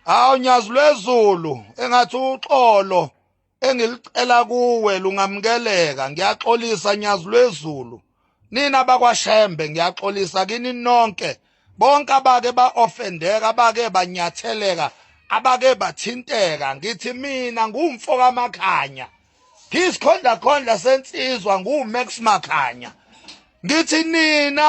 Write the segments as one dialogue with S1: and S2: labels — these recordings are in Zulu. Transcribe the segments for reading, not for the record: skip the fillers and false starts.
S1: Hawu Nyazi lwezulu engathi uxolo engilicela kuwe lungamkeleka ngiyaxolisa Nyazi lwezulu nina bakwaShembe ngiyaxolisa kini nonke bonke abake baoffendeka abake banyatheleka abake bathinteka ngithi mina ngumfo kaMakhanya ngisikhonda sensizwa nguMax Makhanya ngithi nina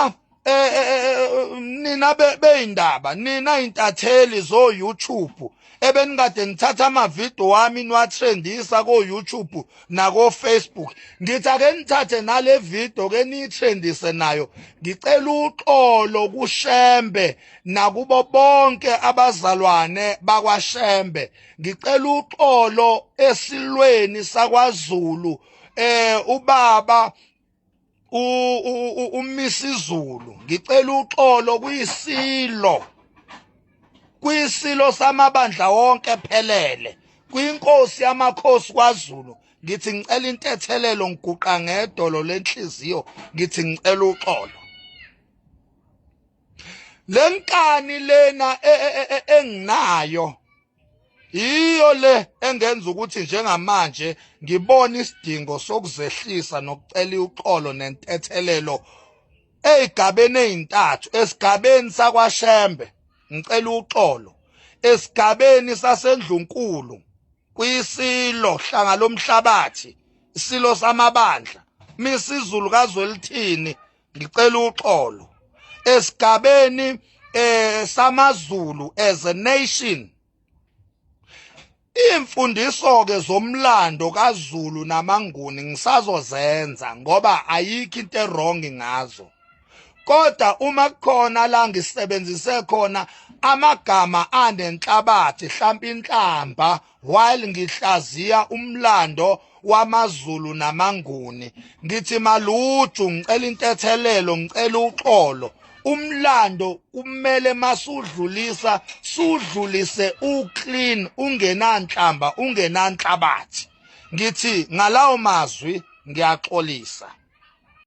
S1: nina beindaba nina intatheli zo YouTube ebenikade nithatha amavideo wami niwatrendisa ko YouTube nako Facebook ngithi ake nithathe nale video ke nitrendise nayo ngicela uxolo kuShembe nakubo bonke abazalwane bakwaShembe ngicela uxolo esilweni sakwaZulu ubaba uMisizulu ngicela uxolo kuyisilo samabandla wonke phelele kwinkosi yamakhosi kwaZulu ngithi ngicela intethelelo ngiguqa ngedolo lenhliziyo ngithi ngicela uxolo lenkani lena enginayo iyo le engenza ukuthi njengamanje ngibone isidingo sokuzehlisa nokucela uxolo nentethelelo ezigabeni ezintathu esigabeni sakwaShembe ngicela uxolo esigabeni saseNdlunkulu kuyisilo hlanga lomhlabathi isilo samabandla Misizulu kaZwelithini ngicela uxolo esigabeni samaZulu as a nation imfundiso ke zomlando kaZulu namaNguni ngisazozenza ngoba ayikho into wrong ngazo kodwa uma kukhona la ngisebenzise khona amagama anenhlabathi mhlawumbe inhlamba while ngihlaziya umlando wamaZulu namaNguni ngithi maluju ngicela intethelelo ngicela uxolo umlando kumele masudlulisa sudlulise uclean ungenanhlamba ungenanhlabathi ngithi ngalawo mazwi ngiyaxolisa.